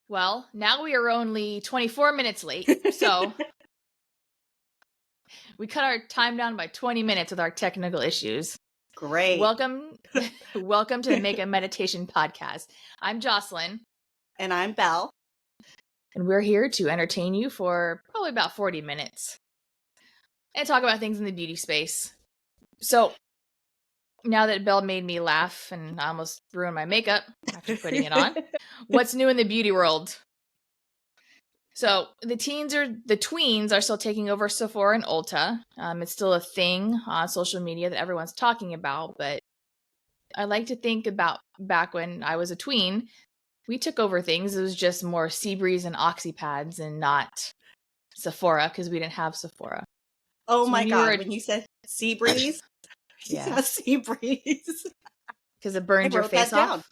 Well, now we are only 24 minutes late, so we cut our time down by 20 minutes with our technical issues. Great. Welcome to the Make a Meditation podcast. I'm Jocelyn. And I'm Belle. And we're here to entertain you for probably about 40 minutes and talk about things in the beauty space. So, now that Belle made me laugh and I almost ruined my makeup after putting it on, what's new in the beauty world? So the tweens are still taking over Sephora and Ulta. It's still a thing on social media that everyone's talking about, but I like to think about back when I was a tween, we took over things. It was just more Seabreeze and Oxypads and not Sephora because we didn't have Sephora. Oh my God, when you said Seabreeze, yeah, Seabreeze. Because it burns your face off? Down.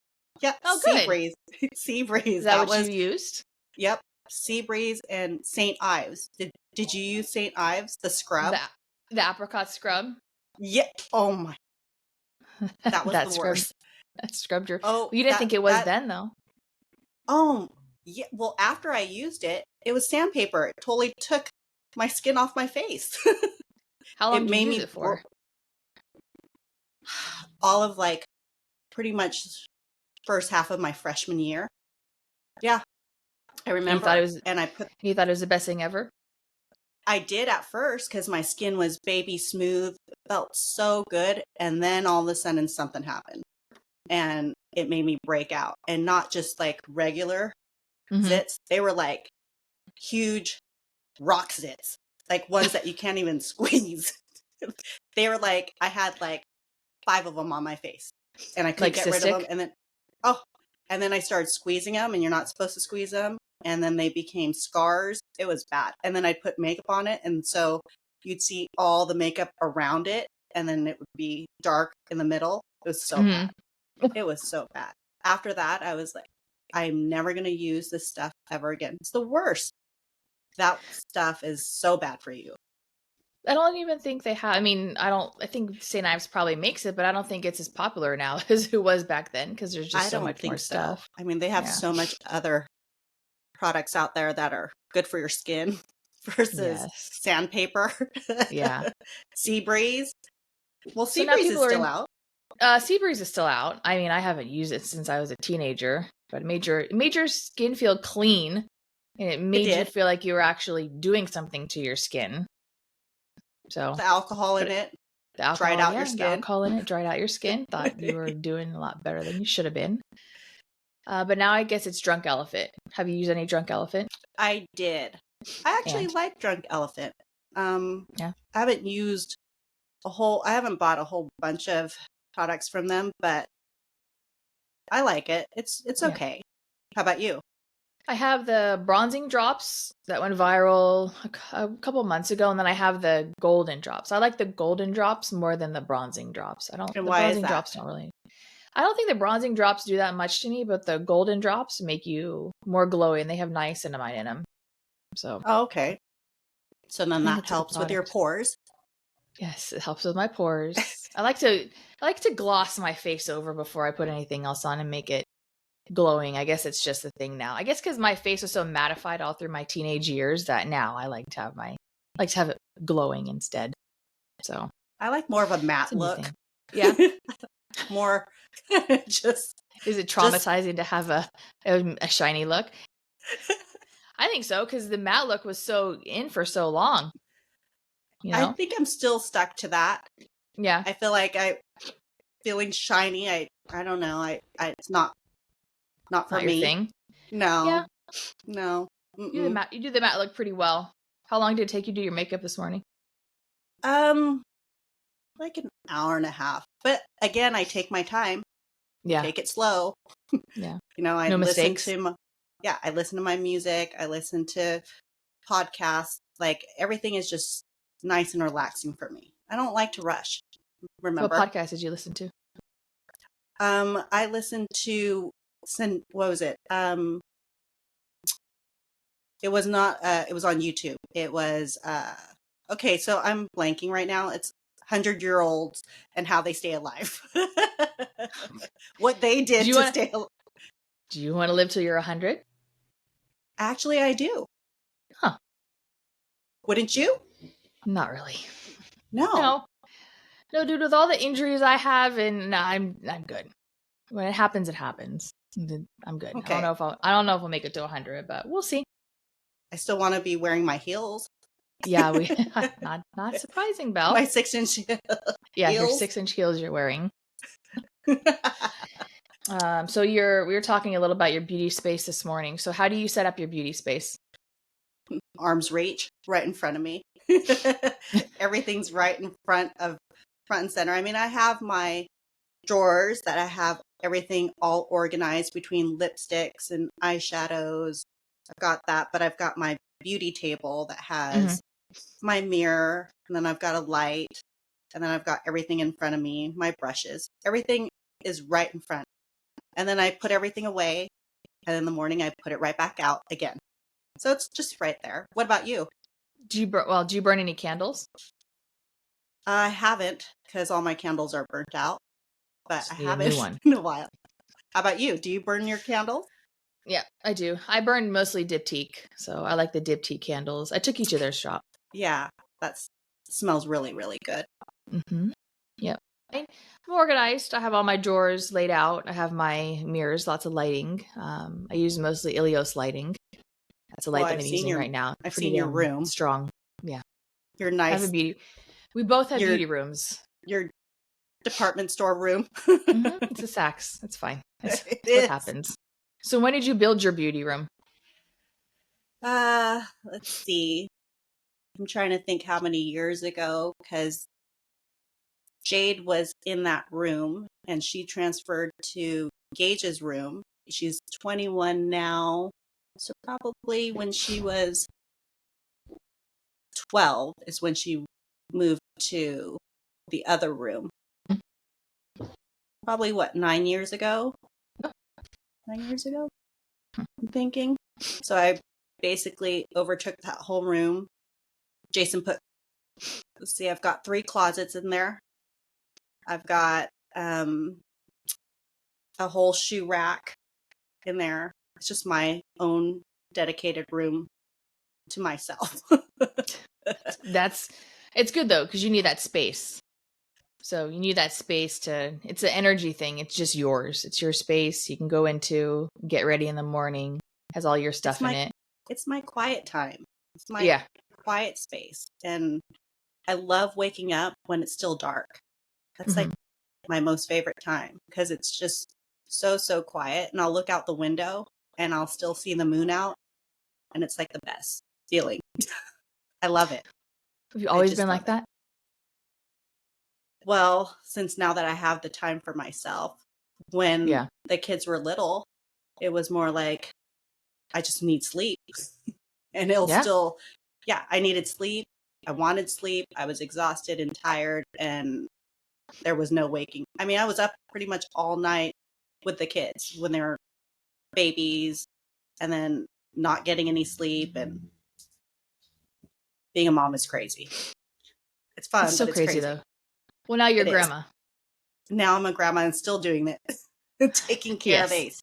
Yeah, oh, good. Seabreeze. Seabreeze. Is that what you used? Yep. Seabreeze and St. Ives. Did you use St. Ives, the scrub? The apricot scrub? Yeah. Oh my. That was the worst. That scrubbed your... Oh, you didn't think it was then, though. Oh, yeah. Well, after I used it, it was sandpaper. It totally took my skin off my face. How long did you use it for? All of pretty much first half of my freshman year. Yeah. I remember. You thought it was the best thing ever? I did at first because my skin was baby smooth. It felt so good. And then all of a sudden something happened and it made me break out, and not just regular zits. They were huge rock zits, ones that you can't even squeeze. They were I had 5 of them on my face and I couldn't get rid of them. And then I started squeezing them, and you're not supposed to squeeze them. And then they became scars. It was bad. And then I'd put makeup on it. And so you'd see all the makeup around it. And then it would be dark in the middle. It was so bad. It was so bad. After that, I was I'm never going to use this stuff ever again. It's the worst. That stuff is so bad for you. I don't even think they have. I think St. Ives probably makes it, but I don't think it's as popular now as it was back then because there's just so much more stuff. They have so much other products out there that are good for your skin versus sandpaper. Yeah. Seabreeze. Well, Seabreeze is still out. Seabreeze is still out. I haven't used it since I was a teenager, but it made your skin feel clean, and it made you feel like you were actually doing something to your skin. So the alcohol in it dried out your skin. The alcohol in it dried out your skin. Thought you were doing a lot better than you should have been. But now I guess it's Drunk Elephant. Have you used any Drunk Elephant? I did. I actually like Drunk Elephant. I haven't used I haven't bought a whole bunch of products from them, but I like it. It's okay. How about you? I have the bronzing drops that went viral a couple months ago, and then I have the golden drops. I like the golden drops more than the bronzing drops. The bronzing drops don't really... I don't think the bronzing drops do that much to me, but the golden drops make you more glowy, and they have niacinamide in them. So. Oh, okay. So then that helps with your pores. Yes, it helps with my pores. I like to gloss my face over before I put anything else on and make it glowing. I guess it's just a thing now. I guess because my face was so mattified all through my teenage years that now I like to have it glowing instead. So I like more of a matte look. Yeah. More just... Is it traumatizing to have a shiny look? I think so, because the matte look was so in for so long. I think I'm still stuck to that. Yeah. I feel feeling shiny. I don't know. It's not for not me. Your thing? No. Yeah. No. You do the matte look pretty well. How long did it take you to do your makeup this morning? An hour and a half. But again, I take my time. Yeah. Take it slow. Yeah. I no listen mistakes. I listen to my music. I listen to podcasts. Everything is just nice and relaxing for me. I don't like to rush. Remember? What podcast did you listen to? I listened to what was it? It was not it was on YouTube. It was okay, so I'm blanking right now. It's 100-year-olds and how they stay alive. What they did to stay alive. Do you want to live till you're 100? Actually, I do. Huh. Wouldn't you? Not really. No. No. No, dude, with all the injuries I have, and nah, I'm good. When it happens, it happens. I'm good. Okay. I don't know if I'll make it to 100, but we'll see. I still want to be wearing my heels. Yeah, we not surprising, Belle. My 6-inch Yeah, your heels. 6-inch heels you're wearing. So we were talking a little about your beauty space this morning. So how do you set up your beauty space? Arms reach right in front of me. Everything's right in front and center. I mean, I have my drawers that I have everything all organized between lipsticks and eyeshadows. I've got that, but I've got my beauty table that has my mirror, and then I've got a light, and then I've got everything in front of me, my brushes. Everything is right in front. And then I put everything away, and in the morning I put it right back out again. So it's just right there. What about you? Do you burn any candles? I haven't, because all my candles are burnt out, but So I you need a new haven't one. in a while. How about you? Do you burn your candles? Yeah, I do. I burn mostly Diptyque, so I like the Diptyque candles. I took you to their shop. Yeah, that smells really, really good. Mm-hmm. Yep. I'm organized. I have all my drawers laid out. I have my mirrors, lots of lighting. I use mostly Ilios lighting. That's a light that I'm using right now. I've Pretty seen your room. strong. Yeah. Your I have nice. a beauty. We both have beauty rooms. Your department store room. It's a Saks. That's fine. That's what happens. So when did you build your beauty room? Let's see. I'm trying to think how many years ago, because Jade was in that room and she transferred to Gage's room. She's 21 now. So probably when she was 12 is when she moved to the other room. Probably 9 years ago? 9 years ago? I'm thinking. So I basically overtook that whole room. Jason let's see, I've got 3 closets in there. I've got a whole shoe rack in there. It's just my own dedicated room to myself. It's good though, because you need that space. So you need that space it's an energy thing. It's just yours. It's your space. You can go into, get ready in the morning, has all your stuff in it. It's my quiet time. It's my quiet space. And I love waking up when it's still dark. That's like my most favorite time, because it's just so quiet. And I'll look out the window and I'll still see the moon out. And it's like the best feeling. I love it. Have you always been like that? Well, since now that I have the time for myself. When the kids were little, it was more like, I just need sleep. And I needed sleep. I wanted sleep. I was exhausted and tired, and there was no waking. I mean, I was up pretty much all night with the kids when they were babies, and then not getting any sleep, and being a mom is crazy. It's fun. It's so crazy though. Well, now you're a grandma. Now I'm a grandma and still doing it. Taking care of Ace.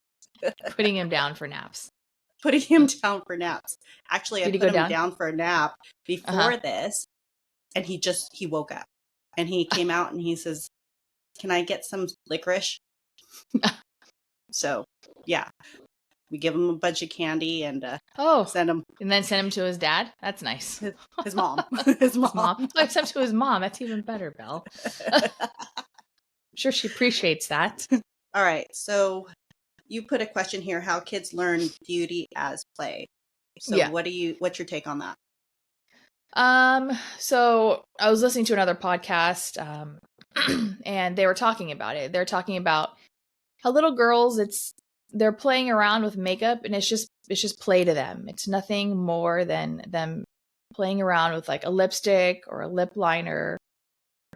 Putting him down for naps. Actually, I put him down for a nap before this, and he woke up. And he came out and he says, "Can I get some licorice?" So, yeah. We give him a bunch of candy and send him. And then send him to his dad? That's nice. His mom. His mom. Oh, send him to his mom. That's even better, Belle. Sure, she appreciates that. All right. So you put a question here, how kids learn beauty as play. So what's your take on that? So I was listening to another podcast, and they were talking about it. They're talking about how little girls, they're playing around with makeup, and it's just play to them. It's nothing more than them playing around with like a lipstick or a lip liner,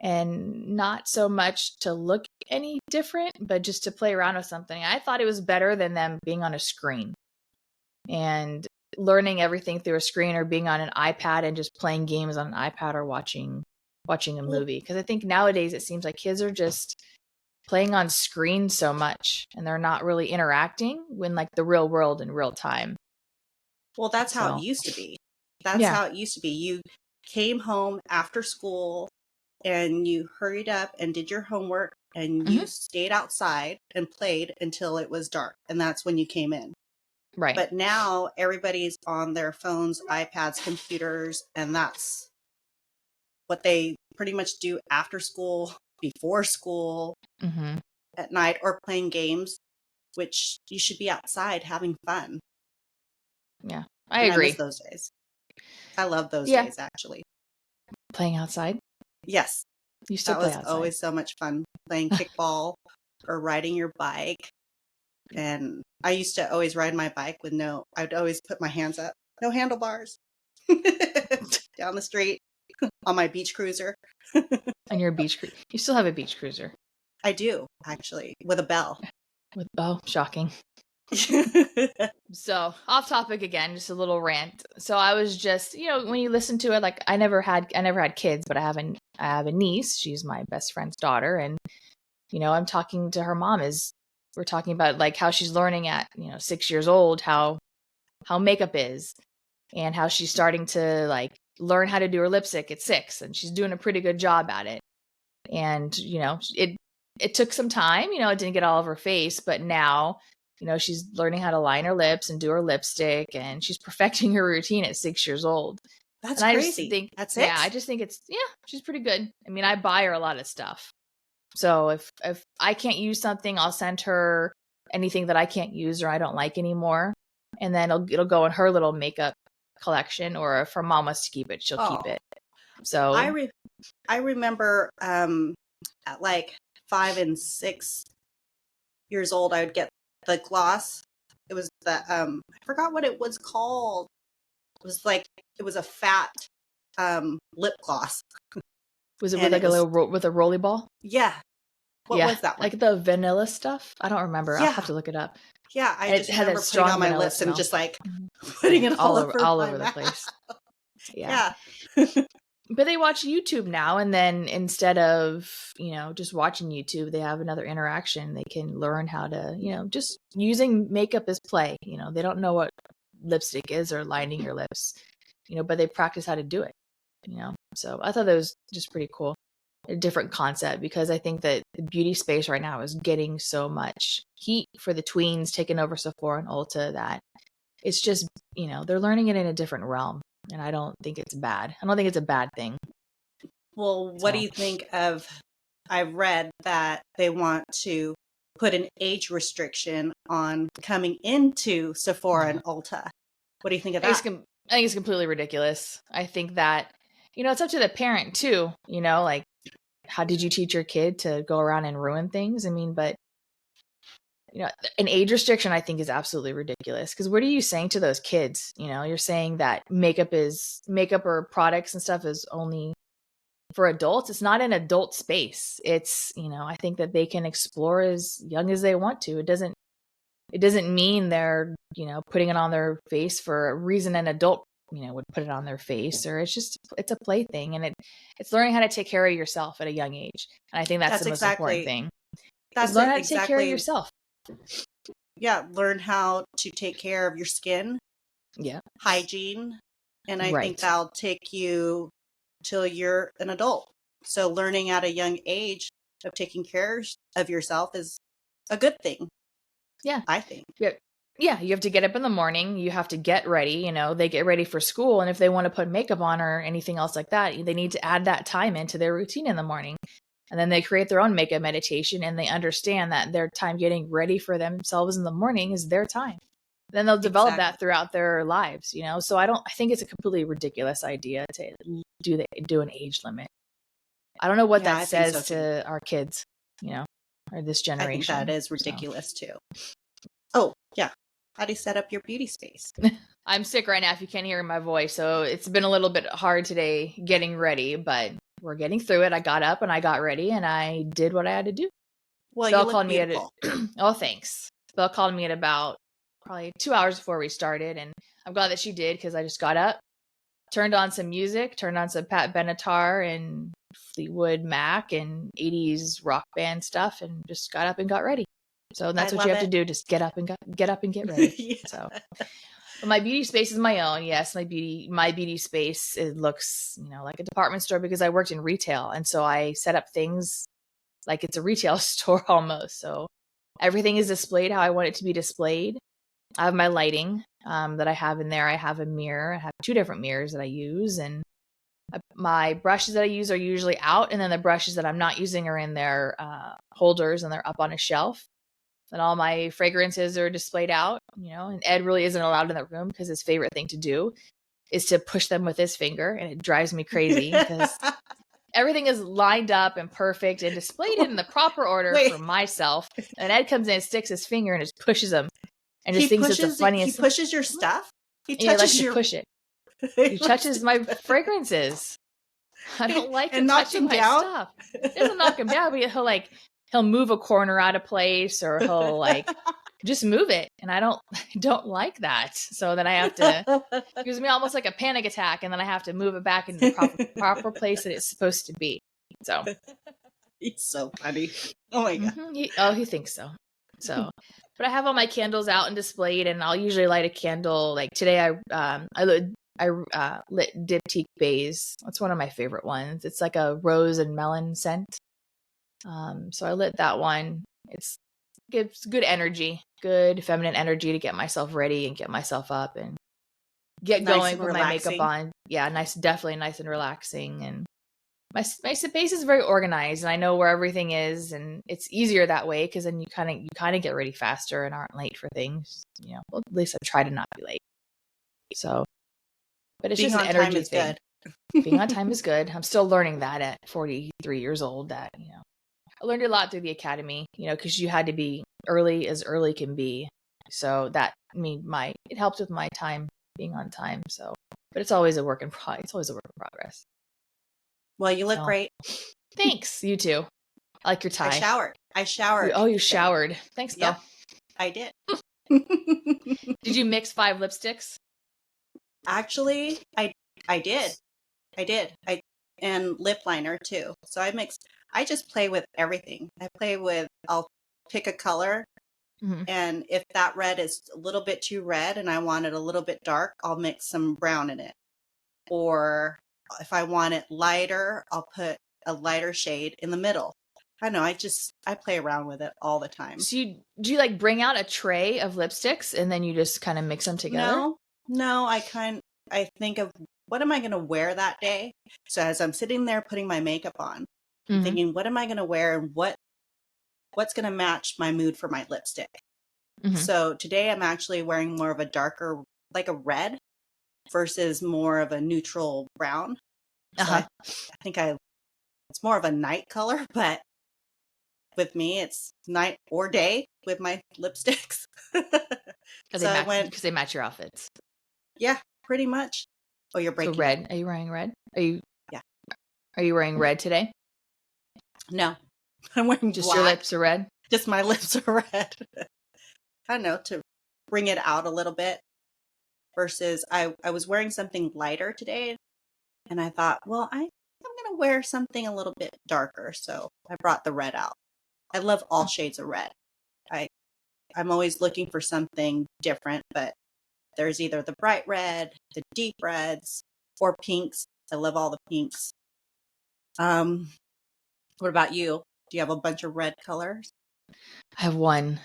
and not so much to look any different, but just to play around with something. I thought it was better than them being on a screen and learning everything through a screen, or being on an iPad and just playing games on an iPad, or watching a movie. Because I think nowadays it seems like kids are just playing on screens so much, and they're not really interacting with like the real world in real time. Well, that's how it So, used to be. That's yeah. how it used to be. You came home after school and you hurried up and did your homework and Hmm. you stayed outside and played until it was dark. And that's when you came in. Right. But now everybody's on their phones, iPads, computers, and that's what they pretty much do after school, before school, Hmm. at night, or playing games, which you should be outside having fun. Yeah. I And I miss agree. those days. I love those Yeah. days, actually. Playing outside. Yes, You still that play was outside. always so much fun playing kickball or riding your bike. And I used to always ride my bike with I'd always put my hands up, no handlebars, down the street on my beach cruiser. And your beach cruiser. You still have a beach cruiser. I do, actually, with a bell. Oh, shocking. So off topic again, just a little rant. So I was just, when you listen to it, like I never had kids, but I have a niece. She's my best friend's daughter, and I'm talking to her mom. We're talking about like how she's learning at 6 years old how makeup is, and how she's starting to like learn how to do her lipstick at 6, and she's doing a pretty good job at it. And it took some time. It didn't get all over her face, but now she's learning how to line her lips and do her lipstick, and she's perfecting her routine at 6 years old. That's And I just crazy. think, At yeah, I 6? just think she's pretty good. I mean, I buy her a lot of stuff. So if I can't use something, I'll send her anything that I can't use or I don't like anymore, and then it'll go in her little makeup collection. Or if her mom wants to keep it, she'll keep Oh, it. I So re- I remember at like 5 and 6 years old, I would get the gloss. It was the I forgot what it was called. It was a fat lip gloss. was it with And like it a was, with a rolly ball? yeah, what Yeah, was that one? like the vanilla stuff. I don't remember. I'll have Yeah. to look it up. Yeah, I And it just had that remember putting it on strong my vanilla lips and smell. just like Mhm. putting it all over All my over the mouth. place. Yeah. Yeah. But they watch YouTube now, and then instead of, just watching YouTube, they have another interaction. They can learn how to, just using makeup as play. They don't know what lipstick is or lining your lips, but they practice how to do it. So I thought that was just pretty cool. A different concept, because I think that the beauty space right now is getting so much heat for the tweens taking over Sephora and Ulta, that it's just, they're learning it in a different realm. And I don't think it's bad. I don't think it's a bad thing. Well, what do So you think of? I've read that they want to put an age restriction on coming into Sephora and Ulta. What do you think of I think that? I think it's completely ridiculous. I think that, it's up to the parent too, like, how did you teach your kid to go around and ruin things? I mean, but an age restriction I think is absolutely ridiculous, because what are you saying to those kids? You're saying that makeup or products and stuff is only for adults. It's not an adult space. It's, I think that they can explore as young as they want to. It doesn't mean they're, putting it on their face for a reason an adult, would put it on their face. Or it's a play thing, and it's learning how to take care of yourself at a young age. And I think that's the That's most important exactly thing, is that's learn it how to take care of exactly. yourself. Yeah, learn how to take care of your skin, Yeah. hygiene, and I think Right. that'll take you till you're an adult. So learning at a young age of taking care of yourself is a good thing, Yeah. I think. Yeah. Yeah, you have to get up in the morning, you have to get ready, they get ready for school, and if they want to put makeup on or anything else like that, they need to add that time into their routine in the morning. And then they create their own makeup meditation, and they understand that their time getting ready for themselves in the morning is their time. Then they'll develop Exactly. that throughout their lives. So I think it's a completely ridiculous idea to do an age limit. I don't know what Yeah, that I think so says too. to our kids, or this I think that generation. is So ridiculous too. Oh, yeah. How do you set up your beauty space? I'm sick right now if you can't hear my voice. So it's been a little bit hard today getting ready, but we're getting through it. I got up and I got ready and I did what I had to do. Well, you Belle look called me beautiful. oh, thanks. Belle called me at about probably 2 hours before we started. And I'm glad that she did, because I just got up, turned on some music, turned on some Pat Benatar and Fleetwood Mac and 80s rock band stuff, and just got up and got ready. So I that's what you love have to it. do. Just get up and get ready. Yeah. So But my beauty space is my own. Yes, my beauty space, it looks, like a department store because I worked in retail. And so I set up things like it's a retail store almost. So everything is displayed how I want it to be displayed. I have my lighting that I have in there. I have a mirror. I have 2 different mirrors that I use, and my brushes that I use are usually out, and then the brushes that I'm not using are in their holders, and they're up on a shelf. And all my fragrances are displayed out, and Ed really isn't allowed in the room because his favorite thing to do is to push them with his finger, and it drives me crazy because everything is lined up and perfect and displayed in the proper order for myself. And Ed comes in and sticks his finger and just pushes them and just thinks it's the funniest. He pushes your stuff? He likes to push it. He touches my fragrances. I don't like him touching my stuff. It doesn't knock him down, but he'll move a corner out of place, or he'll just move it, and I don't like that. So then I have to, it gives me almost like a panic attack, and then I have to move it back into the proper place that it's supposed to be. So he's so funny. Oh my god. Mm-hmm. He thinks so. So, but I have all my candles out and displayed, and I'll usually light a candle. Like today, I lit Diptyque Bays. That's one of my favorite ones. It's like a rose and melon scent. So I lit that one. It gives good energy, good feminine energy to get myself ready and get myself up and get going with my makeup on. Yeah, definitely nice and relaxing. And my space is very organized, and I know where everything is, and it's easier that way because then you kind of get ready faster and aren't late for things. Well, at least I try to not be late. So, but it's just an energy thing. Being on time is good. I'm still learning that at 43 years old. That I learned a lot through the academy. Because you had to be early as early can be. So that it helps with my time being on time. So, but it's always a work in progress. Well, you look great. Thanks. You too. I like your tie. I showered. Oh, you showered. Thanks, Bill. Yep, I did. Did you mix 5 lipsticks? Actually, I did. And lip liner too. So I just play with everything. I'll pick a color, and if that red is a little bit too red and I want it a little bit dark, I'll mix some brown in it. Or if I want it lighter, I'll put a lighter shade in the middle. I don't know. I play around with it all the time. So do you bring out a tray of lipsticks and then you just kind of mix them together? No. I think of what am I going to wear that day. So as I'm sitting there putting my makeup on, I'm thinking, what am I going to wear, and what's going to match my mood for my lipstick. So today I'm actually wearing more of a darker, like a red, versus more of a neutral brown. So I think it's more of a night color, but with me, it's night or day with my lipsticks. Because they match your outfits. Yeah, pretty much. Oh, you're breaking. So red. Are you wearing red? Yeah. Are you wearing red today? No, I'm wearing just black. Your lips are red. Just my lips are red. I don't know, to bring it out a little bit. Versus, I was wearing something lighter today, and I thought, well, I'm going to wear something a little bit darker, so I brought the red out. I love all shades of red. I'm always looking for something different, but there's either the bright red, the deep reds, or pinks. I love all the pinks. What about you? Do you have a bunch of red colors? I have one.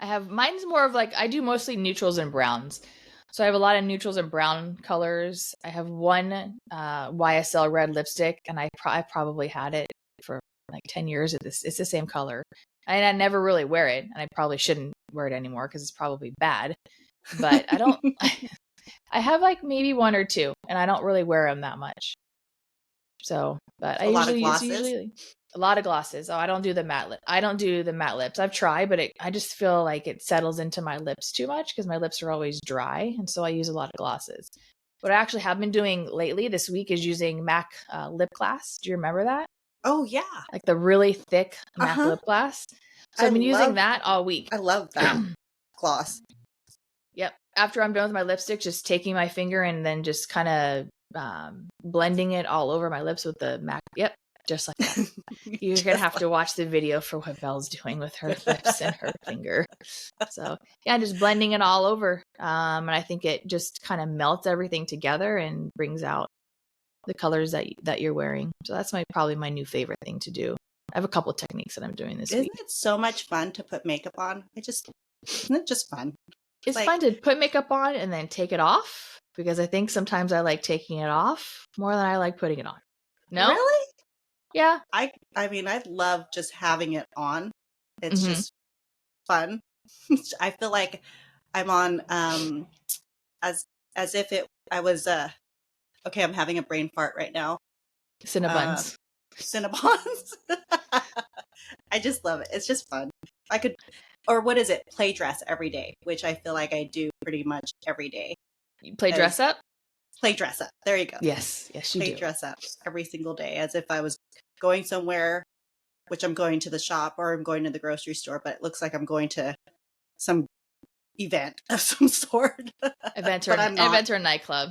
Mine's more of I do mostly neutrals and browns. So I have a lot of neutrals and brown colors. I have one YSL red lipstick, and I probably had it for 10 years. It's the same color. And I never really wear it, and I probably shouldn't wear it anymore because it's probably bad. But I don't. I have maybe 1 or 2, and I don't really wear them that much. So, but I usually a lot of glosses. Oh, I don't do the matte lip. I don't do the matte lips. I've tried, but I just feel like it settles into my lips too much because my lips are always dry, and so I use a lot of glosses. What I actually have been doing lately this week is using MAC lip glass. Do you remember that? Oh yeah, like the really thick MAC lip gloss. So I've been using that all week. I love that gloss. Yep. After I'm done with my lipstick, just taking my finger and then just kind of blending it all over my lips with the MAC. Yep. just like that. You're Just gonna have like- to watch the video for what Belle's doing with her lips and her finger. So yeah, just blending it all over. And I think it just kind of melts everything together and brings out the colors that you're wearing. So that's probably my new favorite thing to do. I have a couple of techniques that I'm doing this Isn't week. it so much fun to put makeup on? Isn't it just fun? It's like- fun to put makeup on and then take it off, because I think sometimes I like taking it off more than I like putting it on. No? Really? Yeah. I mean, I love just having it on. It's Mhm. just fun. I feel like I'm on as if I was okay, I'm having a brain fart right now. Cinnabons. Cinnabons. I just love it. It's just fun. I could, or what is it? Play dress every day, which I feel like I do pretty much every day. You play dress up? Play dress up. There you go. Yes, you Play do. dress up every single day, as if I was going somewhere, which I'm going to the shop or I'm going to the grocery store, but it looks like I'm going to some event of some sort. Event But I'm not. event or a nightclub.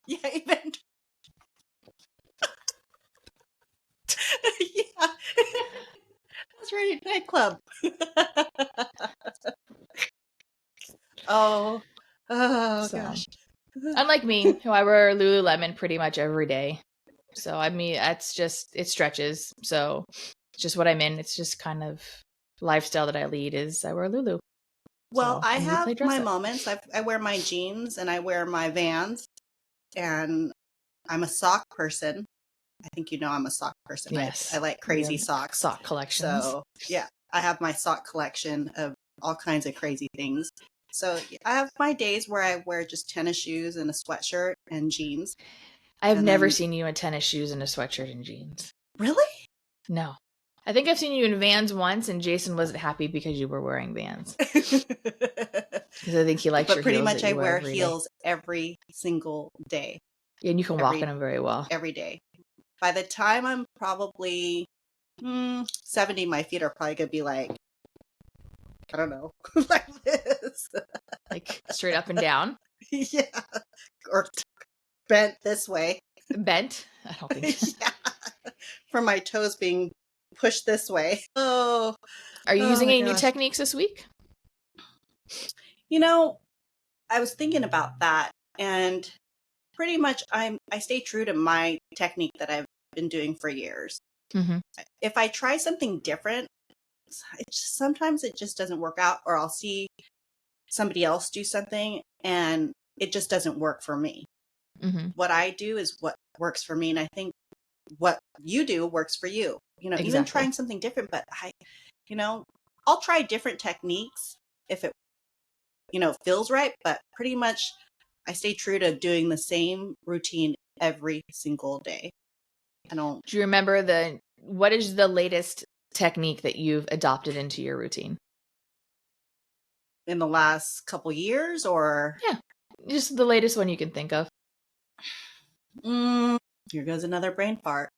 Yeah, event. Yeah. That's right, a nightclub. Oh So, gosh. unlike me, who I wear Lululemon pretty much every day. So I mean, that's just, it stretches. So it's just what I'm in. It's just kind of lifestyle that I lead is I wear Lulu. Well, So, I and we play have dress my up. moments. I wear my jeans and I wear my Vans, and I'm a sock person. I think you know I'm a sock person. Yes. I like We crazy have socks. sock collections. So yeah, I have my sock collection of all kinds of crazy things. So I have my days where I wear just tennis shoes and a sweatshirt and jeans. I've and never then- seen you in tennis shoes and a sweatshirt and jeans. Really? No. I think I've seen you in Vans once, and Jason wasn't happy because you were wearing Vans. Because I think he likes But your pretty heels much that I you wear every day. heels every single day. Yeah, and you can walk every- in them very well. Every day. By the time I'm probably 70, my feet are probably going to be like, I don't know, like this. Like straight up and down. Yeah. Or bent this way. Bent. I don't think so. Yeah. For my toes being pushed this way. Oh. Are you Oh using my any new gosh. techniques this week? You know, I was thinking about that, and pretty much I stay true to my technique that I've been doing for years. Mm-hmm. If I try something different, sometimes it just doesn't work out, or I'll see somebody else do something and it just doesn't work for me. Mm-hmm. What I do is what works for me, and I think what you do works for you. You know, even Exactly. trying something different, but I'll try different techniques if it, feels right, but pretty much I stay true to doing the same routine every single day. I don't. Do you remember what is the latest technique that you've adopted into your routine? In the last couple years, or Just the latest one you can think of. Here goes another brain fart.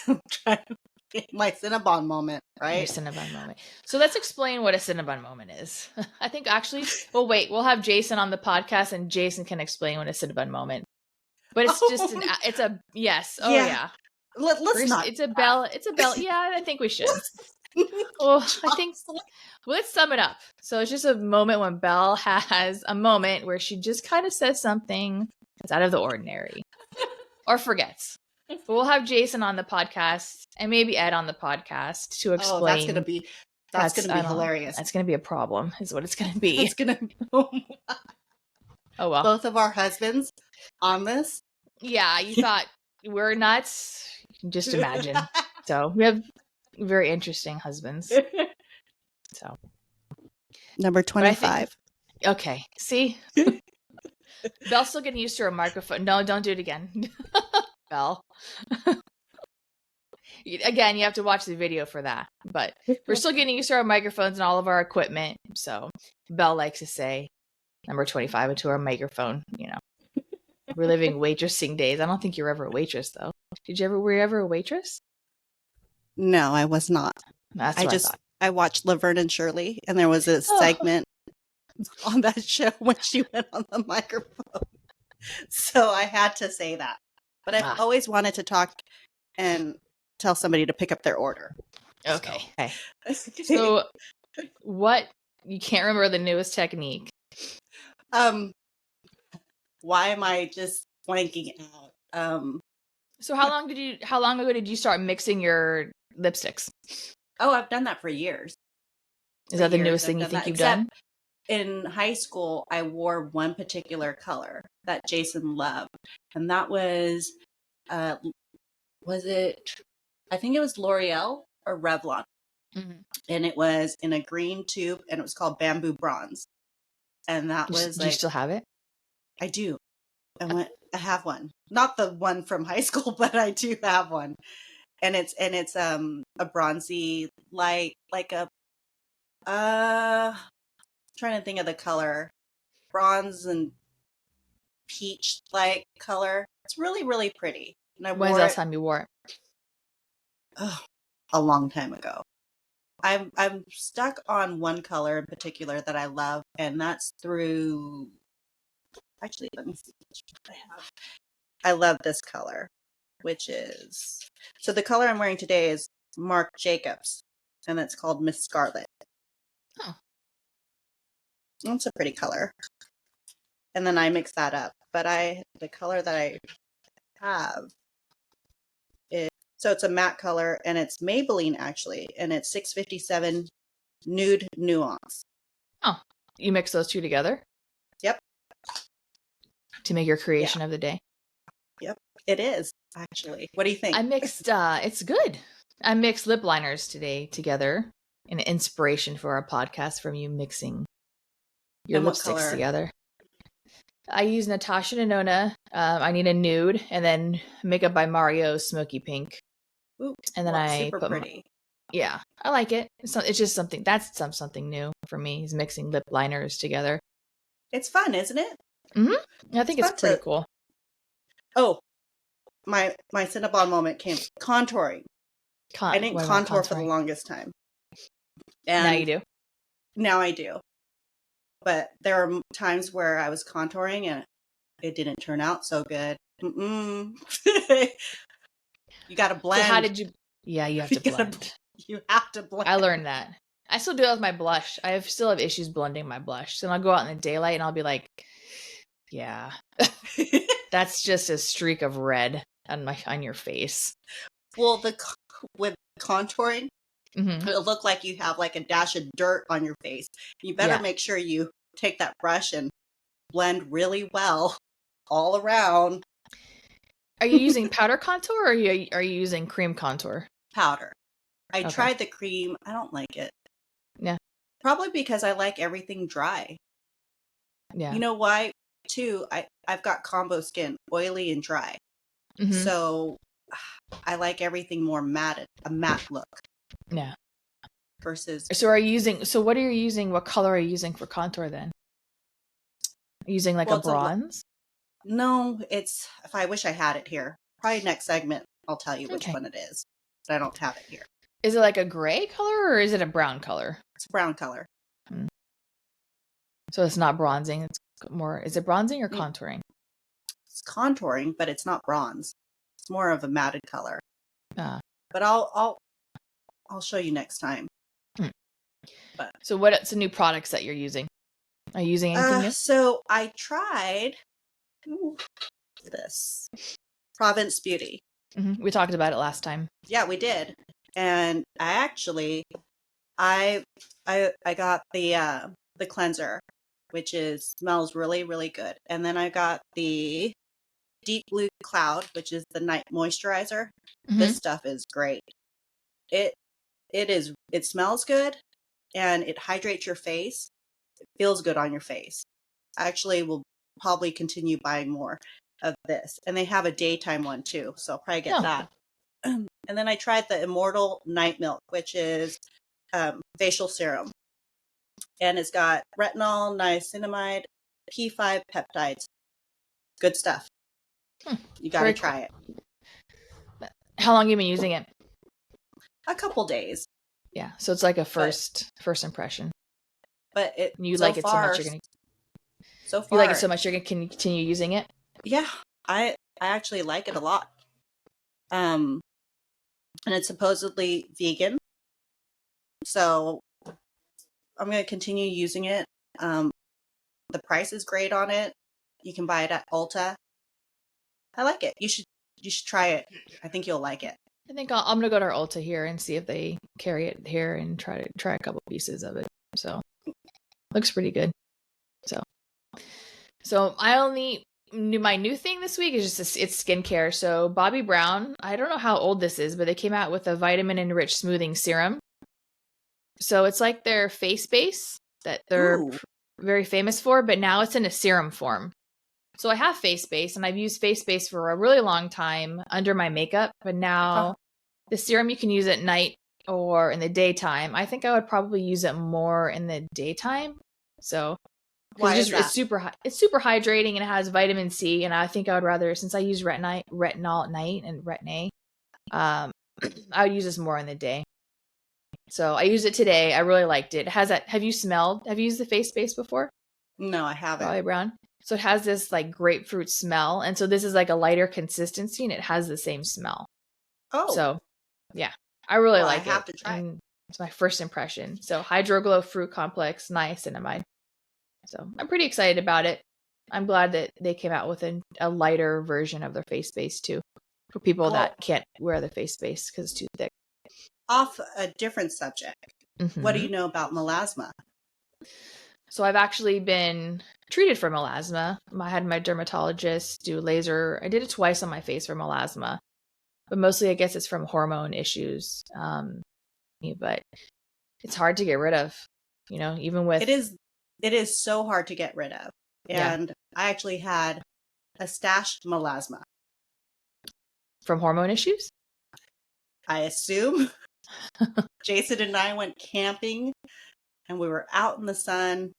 I'm trying to get my Cinnabon moment, Your right? Cinnabon moment. So let's explain what a Cinnabon moment is. I think actually, we'll have Jason on the podcast, and Jason can explain what a Cinnabon moment. But it's just it's a yes. Oh yeah. Let's First, not. it's a bell. It's a bell. Yeah, I think we should. Well, I think let's sum it up. So it's just a moment when Belle has a moment where she just kind of says something that's out of the ordinary or forgets. But we'll have Jason on the podcast and maybe Ed on the podcast to explain. Oh, that's gonna be hilarious. That's gonna be a problem, is what it's gonna be. It's gonna Oh well. both of our husbands on this. Yeah, you thought we're nuts. You can just imagine. So we have very interesting husbands. So Number But I think- 25. okay, see, Belle's still getting used to her microphone. No, don't do it again, Belle. Again, you have to watch the video for that. But we're still getting used to our microphones and all of our equipment. So Belle likes to say number 25 into our microphone. We're living waitressing days. I don't think you're ever a waitress, though. Were you ever a waitress? No, I was not. That's I what just thought. I watched Laverne and Shirley, and there was a segment on that show when she went on the microphone. So I had to say that. But I've always wanted to talk and tell somebody to pick up their order. Okay. So what, you can't remember the newest technique. Why am I just blanking out? So how long ago did you start mixing your lipsticks? Oh, I've done that for years. Is that the newest thing you think you've done? In high school, I wore one particular color that Jason loved, and that was it? I think it was L'Oreal or Revlon, and it was in a green tube, and it was called Bamboo Bronze, and that was Do you still have it? I do. I have one, not the one from high school, but I do have one, and it's a bronzy light, like a trying to think of the color, bronze and peach like color. It's really, really pretty. And When's the last time you wore it? Oh, a long time ago. I'm stuck on one color in particular that I love, and that's through. Actually, let me see which one I have. I love this color, which is the color I'm wearing today is Marc Jacobs, and it's called Miss Scarlet. Oh, it's a pretty color. And then I mix that up, but the color that I have is, so it's a matte color, and it's Maybelline actually, and it's 657 Nude Nuance. Oh, you mix those two together? Yep. To make your creation of the day? Yep, it is actually. What do you think? I mixed, it's good. I mixed lip liners today together. An inspiration for our podcast from you mixing your lipsticks together. I use Natasha Denona. I need a nude, and then Makeup by Mario Smoky Pink. Ooh, and then I super put pretty. Yeah, I like it. It's just something that's something new for me. Is mixing lip liners together. It's fun, isn't it? I think it's pretty cool. Oh, my Cinnabon moment came contouring. I didn't contour for the longest time. And now you do? Now I do. But there are times where I was contouring and it didn't turn out so good. You got to blend. So how did you? Yeah, you have to blend. You have to blend. I learned that. I still do it with my blush. I still have issues blending my blush. So I'll go out in the daylight and I'll be like, yeah, that's just a streak of red on your face. Well, with contouring, it'll look like you have like a dash of dirt on your face. You better make sure you take that brush and blend really well all around. Are you using powder contour or are you using cream contour? Powder. I tried the cream. I don't like it. Yeah. Probably because I like everything dry. Yeah. You know why, too? I've got combo skin, oily and dry. So I like everything more matte, a matte look. Yeah. Versus. So what are you using? What color are you using for contour then? Are you using like a bronze? No, it's, if I wish I had it here. Probably next segment I'll tell you which one it is. But I don't have it here. Is it like a gray color or is it a brown color? It's a brown color. So it's not bronzing. It's more, is it bronzing or contouring? It's contouring, but it's not bronze. It's more of a matted color. But I'll show you next time. But so what's the new products that you're using? Are you using anything new? So I tried this Province Beauty. We talked about it last time. Yeah, we did. And I actually I got the cleanser, which smells really, really good. And then I got the Deep Blue Cloud, which is the night moisturizer. This stuff is great. It smells good and it hydrates your face. It feels good on your face. I actually will probably continue buying more of this. And they have a daytime one too, so I'll probably get that. And then I tried the Immortal Night Milk, which is facial serum. And it's got retinol, niacinamide, P5 peptides. Good stuff. You got to try it. How long have you been using it? A couple days. Yeah, so it's like a first impression. But you like it so much you're gonna. So far, you like it so much you're gonna continue using it. Yeah, I actually like it a lot. and it's supposedly vegan. So I'm going to continue using it. The price is great on it. You can buy it at Ulta. I like it. You should try it. I think you'll like it. I think I'm gonna go to our Ulta here and see if they carry it here and try a couple pieces of it. So looks pretty good. So I only knew my new thing this week is just it's skincare. So Bobbi Brown, I don't know how old this is, but they came out with a vitamin enriched smoothing serum. So it's like their face base that they're very famous for, but now it's in a serum form. So I have face base and I've used face base for a really long time under my makeup, but now the serum you can use at night or in the daytime. I think I would probably use it more in the daytime. So why is that? It's super hydrating and it has vitamin C, and I think I would rather, since I use retinol at night and Retin-A, I would use this more in the day. So I used it today. I really liked it. It has that. Have you used the face base before? No, I haven't. Bobbi Brown. So it has this like grapefruit smell, and so this is like a lighter consistency, and it has the same smell. Oh, so yeah, I really like it. I have to try. And it's my first impression. So Hydroglow Fruit Complex, niacinamide. So I'm pretty excited about it. I'm glad that they came out with a lighter version of their face base too, for people that can't wear the face base because it's too thick. Off a different subject, what do you know about melasma? So I've actually been treated for melasma. I had my dermatologist do laser. I did it twice on my face for melasma, but mostly I guess it's from hormone issues. But it's hard to get rid of, even with... It is so hard to get rid of. And I actually had a stashed melasma. From hormone issues? I assume. Jason and I went camping and we were out in the sun.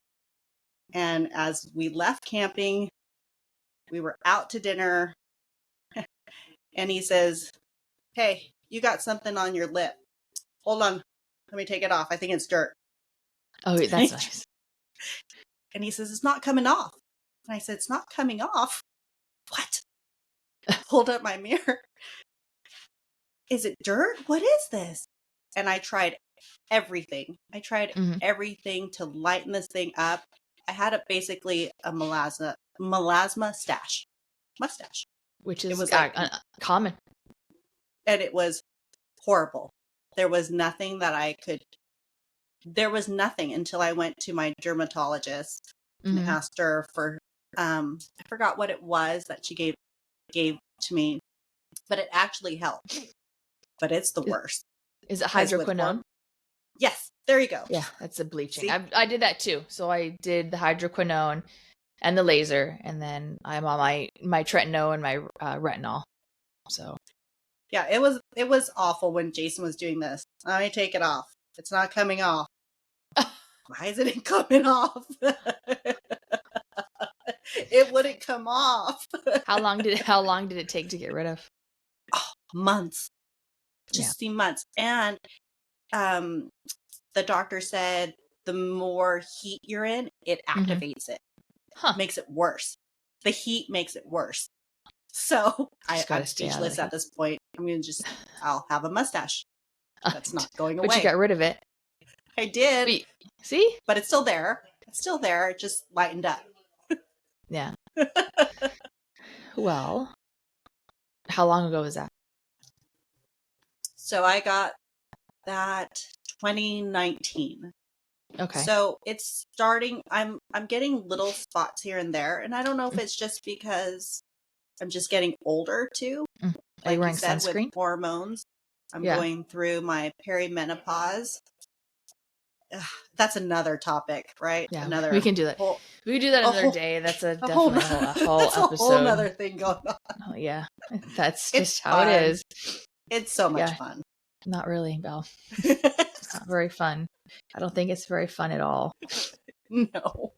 And as we left camping, we were out to dinner. And he says, "Hey, you got something on your lip. Hold on. Let me take it off. I think it's dirt." Oh, that's nice. And he says, "It's not coming off." And I said, "It's not coming off? What?" Hold up my mirror. "Is it dirt? What is this?" And I tried everything. I tried everything to lighten this thing up. I had basically a melasma mustache. Which is like, common. And it was horrible. There was nothing until I went to my dermatologist and asked her for, I forgot what it was that she gave to me, but it actually helped. But it's the worst. Is it hydroquinone? Yes, there you go. Yeah, that's the bleaching. I did that too. So I did the hydroquinone and the laser, and then I'm on my tretinoin and my retinol. So yeah, it was awful when Jason was doing this. Let me take it off. It's not coming off. Why isn't it coming off? It wouldn't come off. How long did it take to get rid of? Oh, months. Just months. And the doctor said the more heat you're in, it activates it. Makes it worse. The heat makes it worse. So I'm speechless at this point. I'll have a mustache. That's not going away. But you got rid of it. I did. Wait, see? But it's still there. It just lightened up. Yeah. Well, how long ago was that? So I got that 2019. Okay. So it's starting. I'm getting little spots here and there, and I don't know if it's just because I'm just getting older too. Are you wearing sunscreen? With hormones. I'm going through my perimenopause. That's another topic, right? Yeah, we can do that. We can do that another day. That's definitely a whole episode. A whole other thing going on. Oh, yeah, that's just how it is. It's so much fun. Not really, Belle. It's not very fun. I don't think it's very fun at all. No.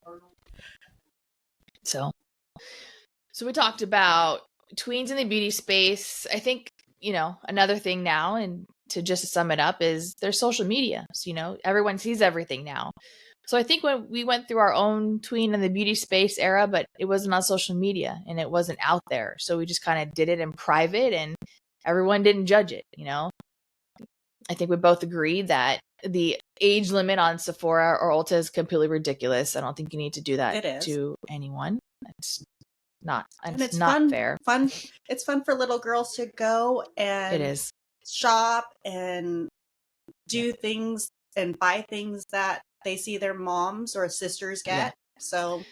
So we talked about tweens in the beauty space. I think, another thing now, and to just sum it up, is there's social media. So, everyone sees everything now. So I think when we went through our own tween in the beauty space era, but it wasn't on social media and it wasn't out there. So we just kind of did it in private and everyone didn't judge it, I think we both agree that the age limit on Sephora or Ulta is completely ridiculous. I don't think you need to do that It is. to anyone. It's not. And It's not fair. It's fun for little girls to go and It is. shop and do things and buy things that they see their moms or sisters get. Yeah. So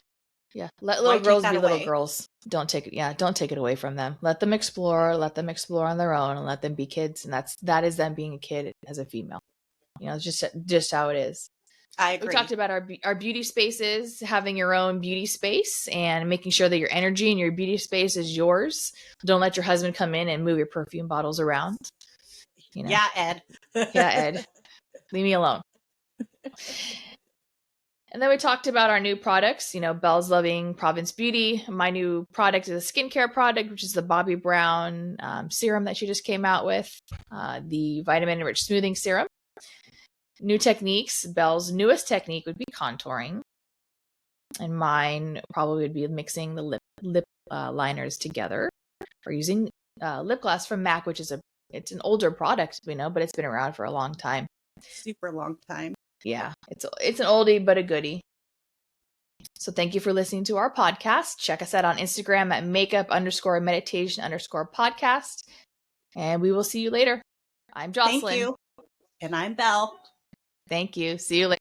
yeah, let why little take girls that be little away? girls. Don't take it. Yeah, don't take it away from them. Let them explore. Let them explore on their own, and let them be kids. And that is them being a kid as a female. It's just how it is. I We agree. talked about our beauty spaces, having your own beauty space, and making sure that your energy and your beauty space is yours. Don't let your husband come in and move your perfume bottles around. Yeah, Ed. Yeah, Ed. Leave me alone. And then we talked about our new products. Belle's loving Province Beauty. My new product is a skincare product, which is the Bobbi Brown serum that she just came out with, the vitamin enriched smoothing serum. New techniques. Belle's newest technique would be contouring, and mine probably would be mixing the lip liners together, or using lip gloss from MAC, which is it's an older product, but it's been around for a long time. Super long time. Yeah, it's an oldie but a goodie. So thank you for listening to our podcast. Check us out on Instagram at makeup_meditation_podcast. And we will see you later. I'm Jocelyn. Thank you. And I'm Belle. Thank you. See you later.